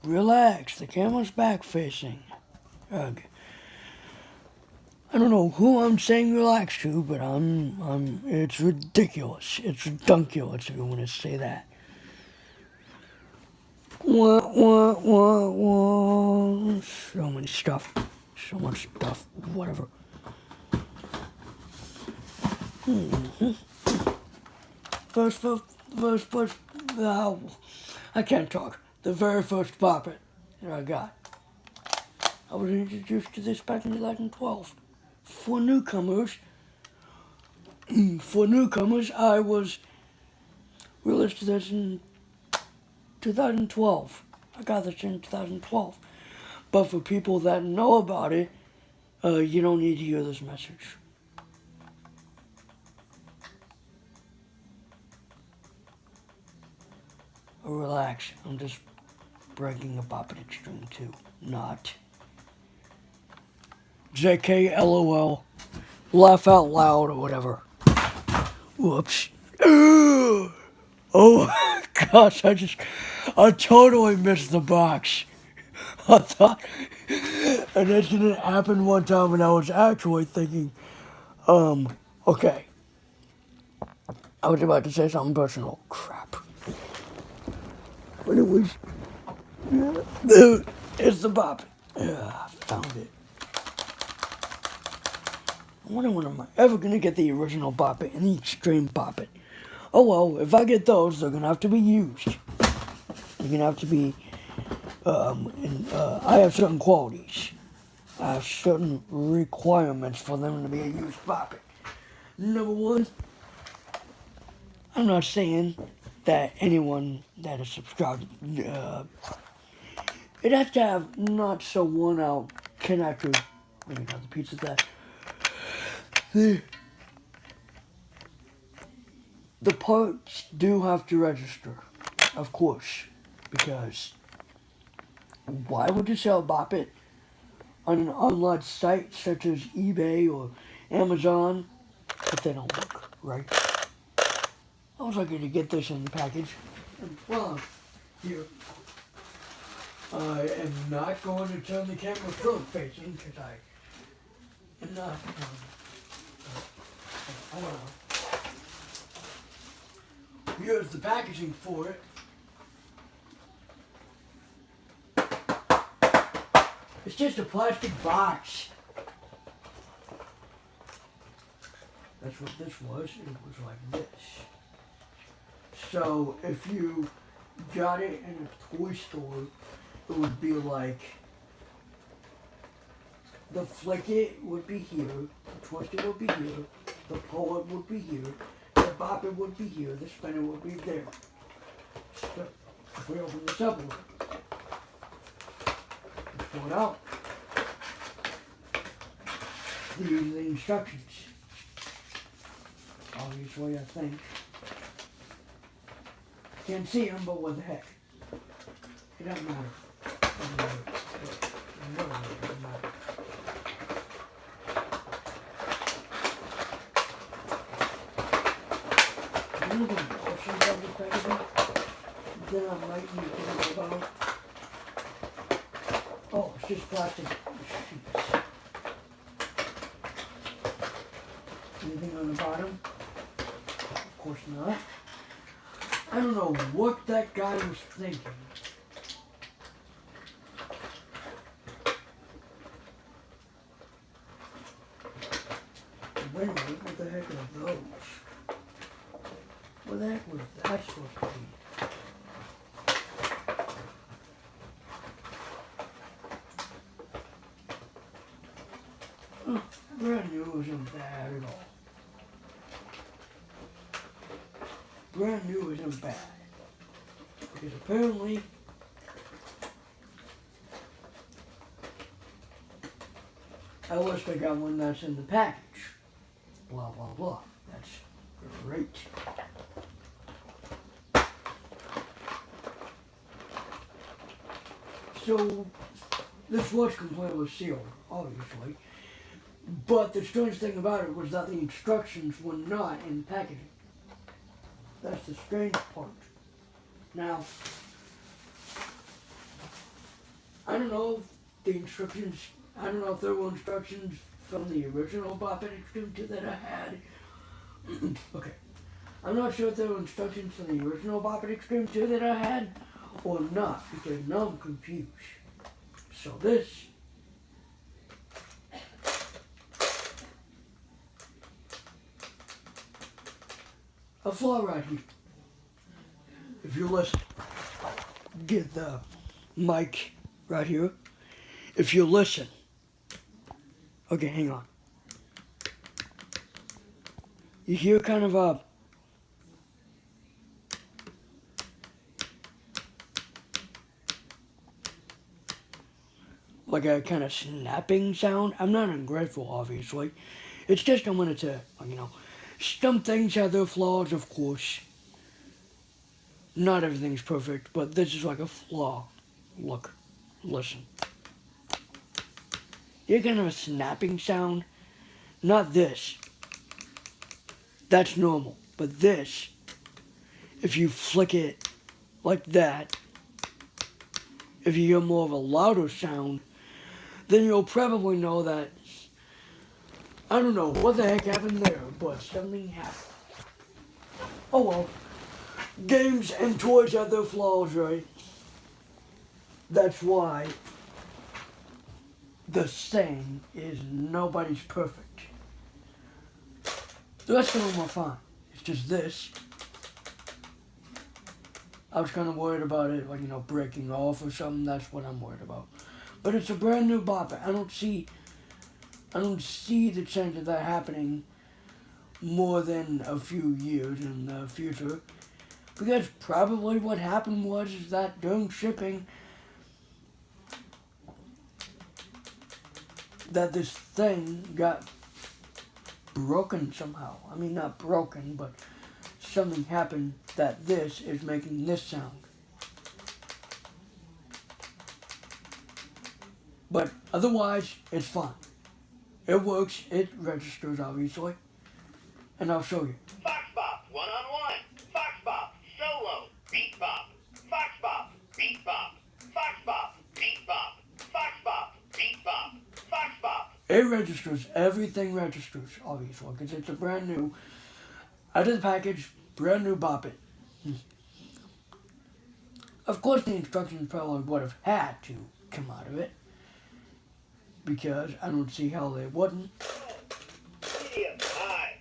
Relax, the camera's back facing. Ugh. I don't know who I'm saying relax to, but it's ridiculous. It's redunculous if you want to say that. Wah, wah, wah, wah. So many stuff. So much stuff. Whatever. First, I can't talk. The very first puppet that I got. I was introduced to this back in 2012. For newcomers, I was released to this in 2012. I got this in 2012. But for people that know about it, you don't need to hear this message. Relax. I'm just breaking a Bop It string too. Not. JK, LOL. Laugh out loud or whatever. Whoops. Oh gosh, I totally missed the box. I thought an incident happened one time and I was actually thinking, okay. I was about to say something personal. Crap. But it was, it's the Bop It. Yeah, I found it. I wonder when am I ever gonna get the original Bop It and the extreme Bop It. Oh well, if I get those, they're gonna have to be used. They're gonna have to be, I have certain qualities. I have certain requirements for them to be a used Bop It. Number one, I'm not saying that anyone that is subscribed, it has to have not so worn out connector. Maybe not the pizza that. The parts do have to register, of course, because why would you sell Bop It on an online site such as eBay or Amazon if they don't work, right? I was lucky to get this in the package. And, well, here. I am not going to turn the camera front facing because I am not. I don't know. Here's the packaging for it. It's just a plastic box. That's what this was. It was like this. So if you got it in a toy store, it would be like the flick it would be here, the twist it would be here, the pull it would be here, the bop it would be here, the spinner would be there. So if we open this up a little, let's pull it out. These are the instructions. Obviously, I think. Can't see them, but what the heck? It doesn't matter. It doesn't matter. It doesn't matter. One of the portions of the packaging that I might need to know about. Oh, it's just plastic sheets. Anything on the bottom? Of course not. I don't know what that guy was thinking. Wait a minute, what the heck are those? What the heck was that supposed to be? Brand new isn't bad at all. Brand new isn't bad. Because apparently I wish I got one that's in the package. Blah, blah, blah. That's great. So, this was completely sealed, obviously. But the strange thing about it was that the instructions were not in the packaging. That's the strange part. Now, I don't know if the instructions, I don't know if there were instructions from the original Bop It Extreme 2 that I had. Okay. I'm not sure if there were instructions from the original Bop It Extreme 2 that I had or not, because now I'm confused. So this a flaw right here. If you listen, get the mic right here. If you listen, okay, hang on. You hear kind of a like a kind of snapping sound. I'm not ungrateful, obviously. It's just I wanted to, some things have their flaws, of course. Not everything's perfect, but this is like a flaw. Look, listen. You hear kind of a snapping sound. Not this. That's normal. But this, if you flick it like that, if you hear more of a louder sound, then you'll probably know that, I don't know what the heck happened there, but something happened. Oh well. Games and toys have their flaws, right? That's why the saying is nobody's perfect. The rest of them are fine. It's just this. I was kind of worried about it, breaking off or something. That's what I'm worried about. But it's a brand new Bop It. I don't see the chance of that happening more than a few years in the future. Because probably what happened was is that during shipping, that this thing got broken somehow. I mean, not broken, but something happened that this is making this sound. But otherwise, it's fine. It works, it registers, obviously. And I'll show you. Fox Bop, one-on-one. Fox Bop, solo. Beat Bop. Fox Bop, Beat Bop. Fox Bop, Beat Bop. Fox Bop, Beat Bop. Fox Bop. It registers, everything registers, obviously, because it's a brand new, out of the package, brand new Bop It. Of course, the instructions probably would have had to come out of it, because I don't see how they wouldn't. Medium high.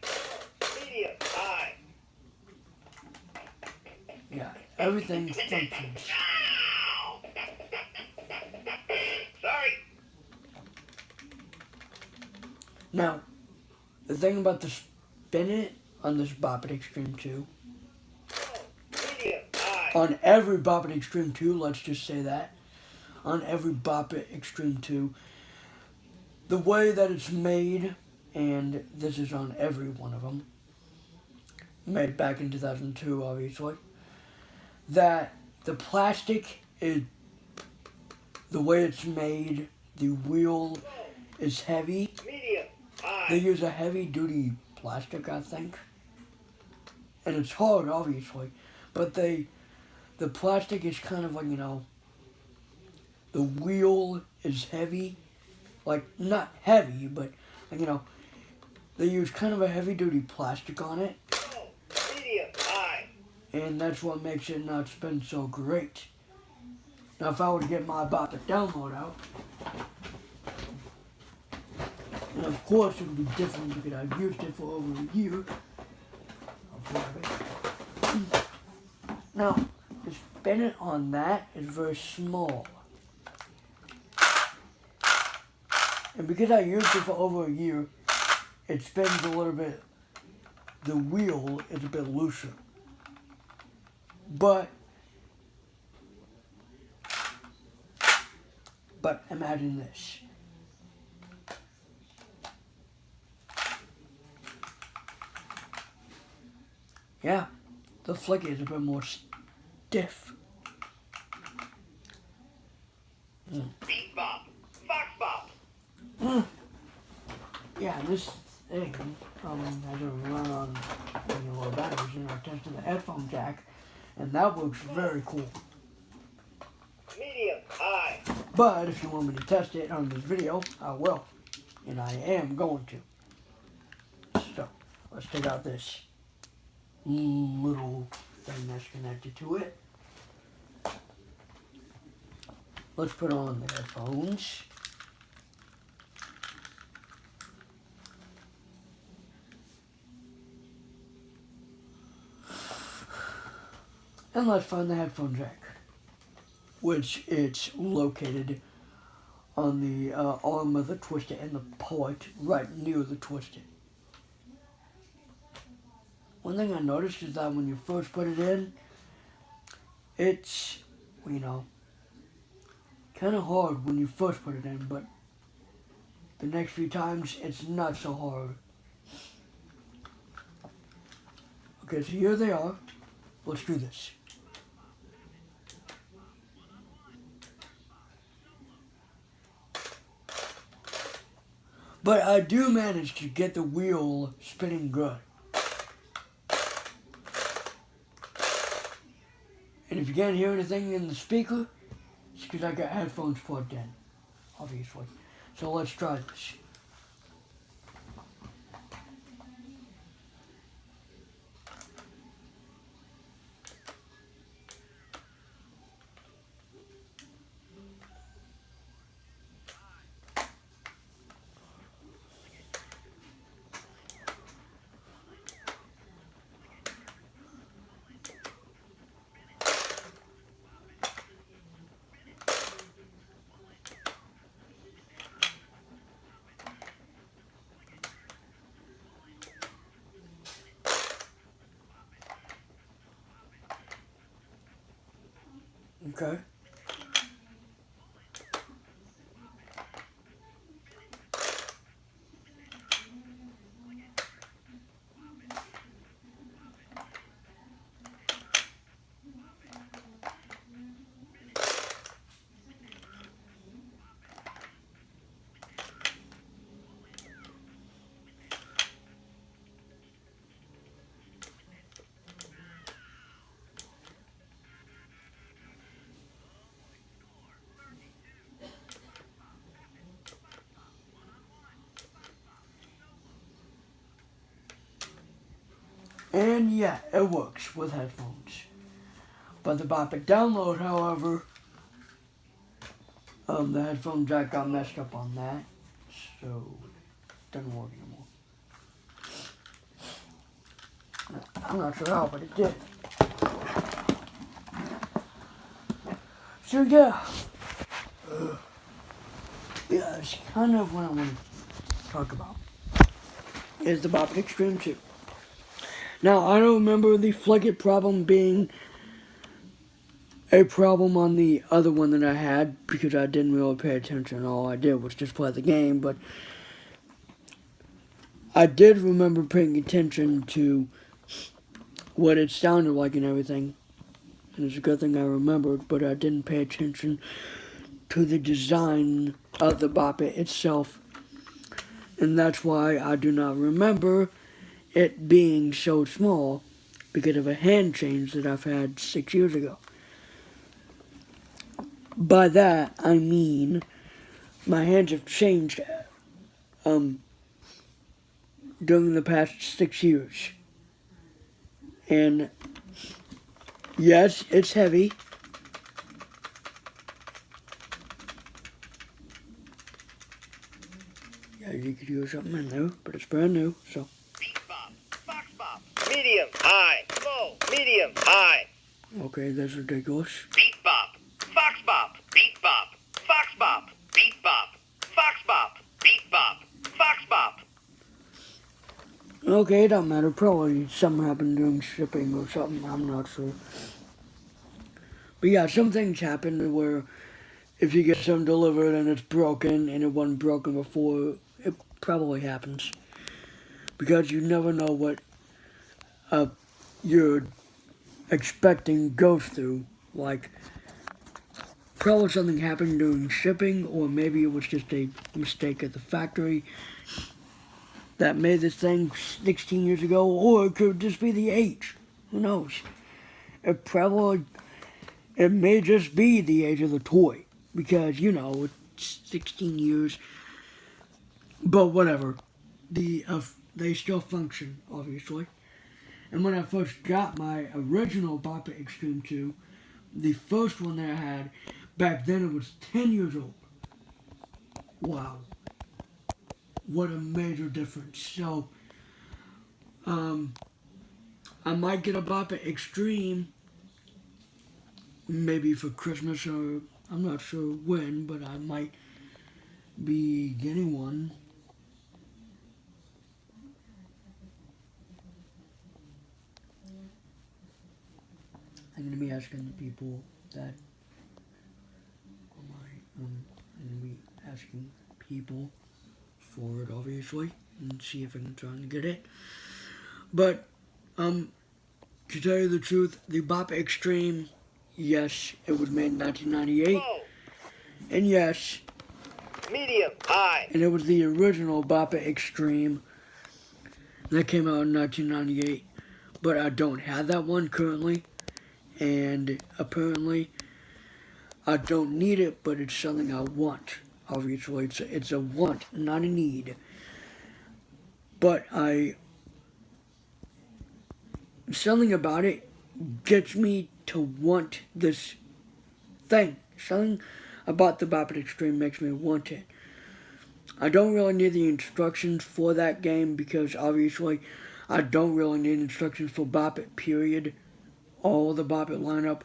Medium high. Yeah, everything functions. Ow! Sorry. Now, the thing about the spin it on this Bop It Extreme 2, Medium high. on every Bop It Extreme 2, let's just say that, on every Bop It Extreme 2, the way that it's made, and this is on every one of them, made back in 2002, obviously, that the plastic is, the way it's made, the wheel is heavy. Medium high. They use a heavy-duty plastic, I think. And it's hard, obviously. But the plastic is kind of like, the wheel is heavy. Like, not heavy, but, they use kind of a heavy-duty plastic on it. Medium high. And that's what makes it not spin so great. Now, if I were to get my Bop It download out, and of course it would be different because I've used it for over a year. I'll grab it. Now, the spin it on that is very small. And because I used it for over a year, it spins a little bit, the wheel is a bit looser. But imagine this. Yeah, the flick is a bit more stiff. Beat Bop. Fox Bop. Yeah, this thing has a run on regular batteries, and I tested the headphone jack, and that works very cool. Medium high. But if you want me to test it on this video, I will. And I am going to. So, let's take out this little thing that's connected to it. Let's put on the headphones. And let's find the headphone jack, which it's located on the arm of the twister and the port right near the twister. One thing I noticed is that when you first put it in, it's, you know, kind of hard when you first put it in, but the next few times it's not so hard. Okay, so here they are. Let's do this. But I do manage to get the wheel spinning good. And if you can't hear anything in the speaker, it's because I got headphones plugged in, obviously. So let's try this. Okay. And yeah, it works with headphones. But the Bop It download, however, the headphone jack got messed up on that, so it doesn't work anymore. I'm not sure how, but it did. So yeah, yeah, it's kind of what I want to talk about. Is the Bop It Extreme 2. Now, I don't remember the Flick It problem being a problem on the other one that I had because I didn't really pay attention. All I did was just play the game, but I did remember paying attention to what it sounded like and everything. And it's a good thing I remembered, but I didn't pay attention to the design of the Bop It itself. And that's why I do not remember it being so small because of a hand change that I've had 6 years ago. By that, I mean my hands have changed during the past 6 years. And yes, it's heavy. Yeah, you could use something in there, but it's brand new, so. Beat bop, fox bop, medium, high, low, medium, high. Okay, that's ridiculous. Beat bop, fox bop, beat bop, fox bop, beat bop, fox bop, beat bop, fox bop. Okay, it don't matter. Probably something happened during shipping or something. I'm not sure. But yeah, some things happen where if you get something delivered and it's broken and it wasn't broken before, it probably happens. Because you never know what you're expecting goes through. Like, probably something happened during shipping, or maybe it was just a mistake at the factory that made this thing 16 years ago, or it could just be the age. Who knows? It may just be the age of the toy. because, you know, it's 16 years. But whatever. They still function, obviously. And when I first got my original Bop It Extreme 2, the first one that I had, back then it was 10 years old. Wow. What a major difference. So, I might get a Bop It Extreme maybe for Christmas, or I'm not sure when, but I might be getting one. I'm going to be asking the people that I'm going to be asking people for it, obviously, and see if I can try and get it. But, to tell you the truth, the Bop It Extreme, yes, it was made in 1998, Low, and yes, medium, high. and it was the original Bop It Extreme that came out in 1998, but I don't have that one currently, and apparently I don't need it, but it's something I want. Obviously, it's a want, not a need. But something about it gets me to want this thing. Something about the Bop It Extreme makes me want it. I don't really need the instructions for that game because obviously I don't really need instructions for Bop It, period. All the Bop It lineup.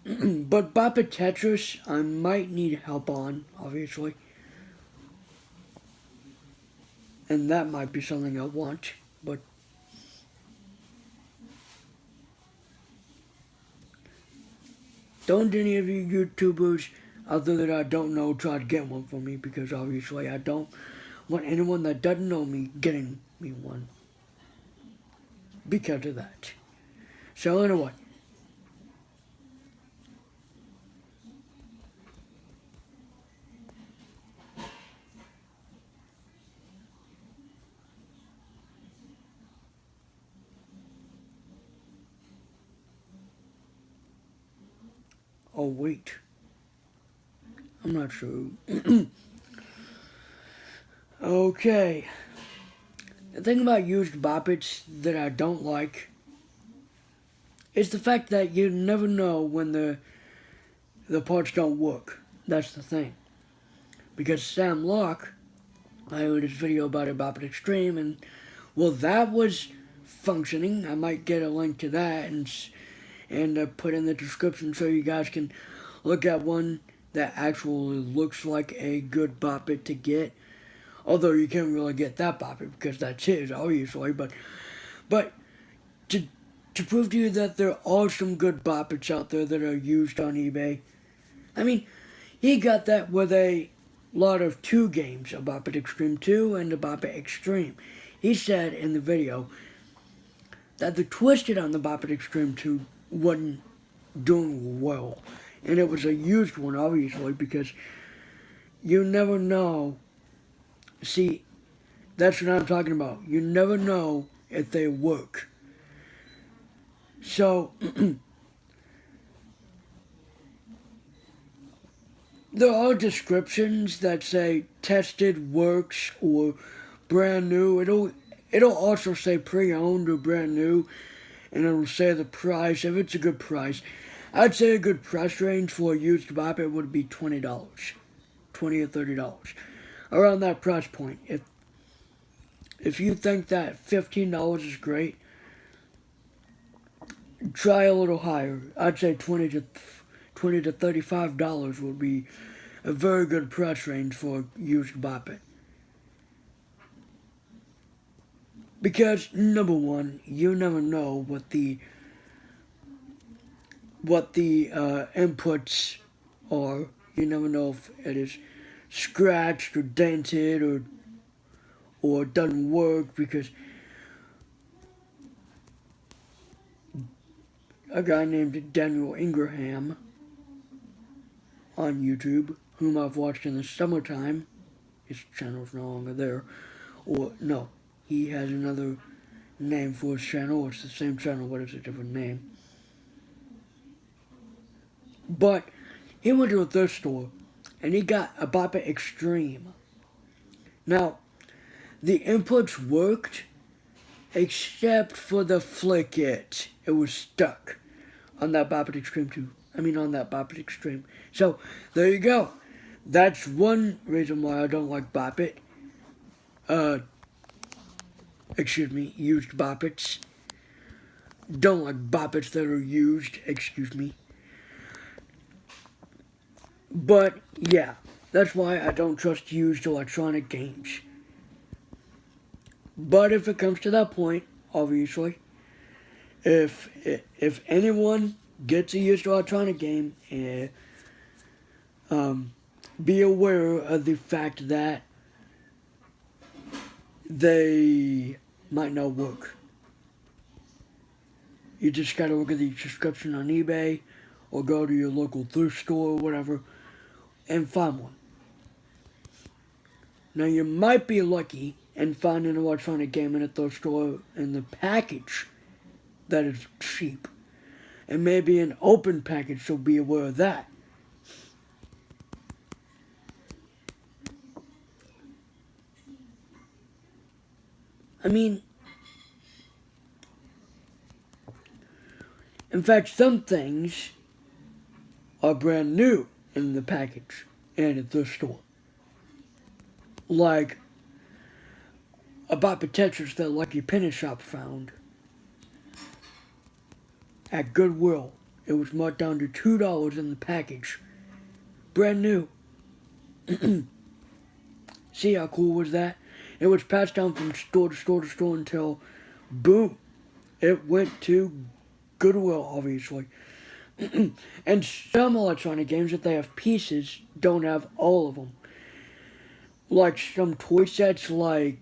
But Bop It Tetris, I might need help on, obviously. And that might be something I want, but don't any of you YouTubers out there that I don't know try to get one for me, because obviously I don't want anyone that doesn't know me getting me one because of that. So anyway, oh wait, I'm not sure. Okay, the thing about used Bop Its that I don't like is the fact that you never know when the parts don't work. That's the thing. Because Sam Locke, I heard his video about it, Bop It Extreme, and well, that was functioning. I might get a link to that and put in the description so you guys can look at one that actually looks like a good Bop It to get. Although you can't really get that Bop It because that's his, obviously. But to prove to you that there are some good Bop Its out there that are used on eBay. I mean, he got that with a lot of two games, a Bop It Extreme 2 and a Bop It Extreme. He said in the video that the Twisted on the Bop It Extreme 2 wasn't doing well. And it was a used one, obviously, because you never know. See, that's what I'm talking about. You never know if they work. So, there are descriptions that say tested, works, or brand new. It'll also say pre-owned or brand new, and it'll say the price. If it's a good price, I'd say a good price range for a used Bop It would be $20, $20 or $30, around that price point. If you think that $15 is great, try a little higher. I'd say $20 to $35 would be a very good price range for a used Bop It. Because number one, you never know what the inputs are. You never know if it is scratched or dented or doesn't work, because a guy named Daniel Ingraham on YouTube, whom I've watched in the summertime, his channel's no longer there, or no, he has another name for his channel. It's the same channel, but it's a different name. But He went to a thrift store and he got a Bop It Extreme. Now, the inputs worked except for the flick it. It was stuck on that Bop It Extreme too. On that Bop It Extreme. So, there you go. That's one reason why I don't like Bop It. Used Bop Its. Don't like Bop Its that are used, But, yeah, that's why I don't trust used electronic games. But if it comes to that point, obviously, if anyone gets a used electronic game, be aware of the fact that they might not work. You just gotta look at the description on eBay or go to your local thrift store or whatever and find one. Now you might be lucky and find an electronic game in a thrift store in the package that is cheap. And maybe an open package, so be aware of that. In fact, some things are brand new in the package and at the store. Like a Bop It Tetris that Lucky Penny Shop found at Goodwill. It was marked down to $2 in the package. Brand new. See how cool was that? It was passed down from store to store to store until, boom, it went to Goodwill, obviously. And some electronic games, if they have pieces, don't have all of them. Like some toy sets, some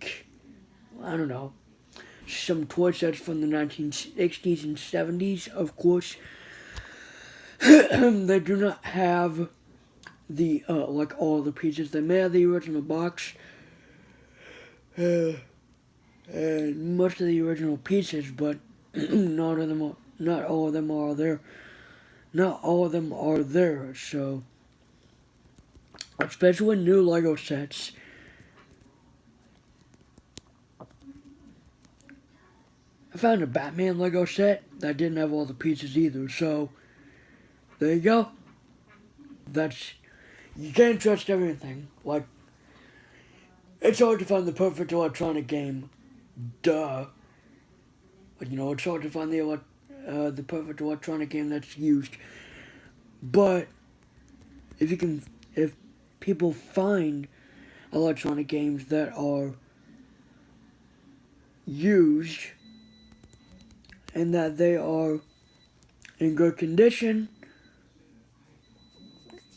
toy sets from the 1960s and 70s, of course. They do not have the, all the pieces. They may have the original box, and most of the original pieces, but not all of them are there. Not all of them are there, so especially with new Lego sets. I found a Batman Lego set that didn't have all the pieces either, so there you go. You can't trust everything. It's hard to find the perfect electronic game. Duh. But it's hard to find the perfect electronic game that's used. But if people find electronic games that are used and that they are in good condition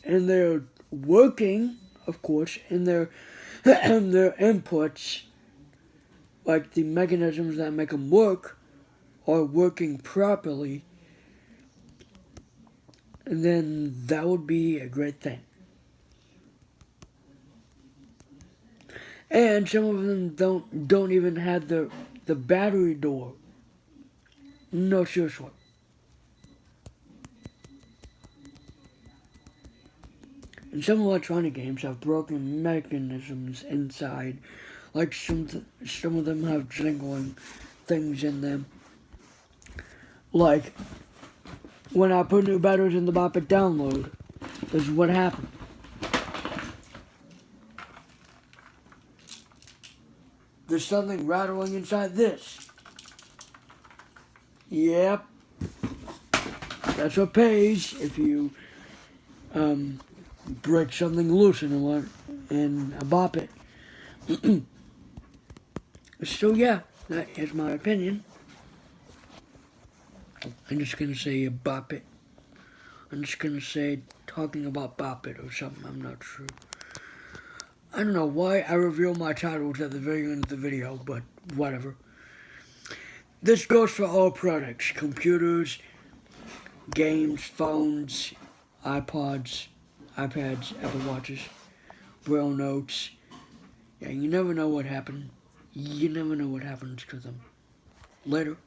and they're working, of course, and their inputs, like the mechanisms that make them work, are working properly, then that would be a great thing. And some of them don't even have the battery door. No, seriously. And some electronic games have broken mechanisms inside, like some of them have jingling things in them. Like when I put new batteries in the Bop It download, this is what happened. There's something rattling inside this. Yep. That's what pays if you break something loose in a Bop It. So yeah, that is my opinion. I'm just gonna say Bop It. I'm just gonna say talking about Bop It or something, I'm not sure. I don't know why I reveal my titles at the very end of the video, but whatever. This goes for all products: computers, games, phones, iPods, iPads, Apple Watches, Braille notes. Yeah, you never know what happened. You never know what happens to them. Later.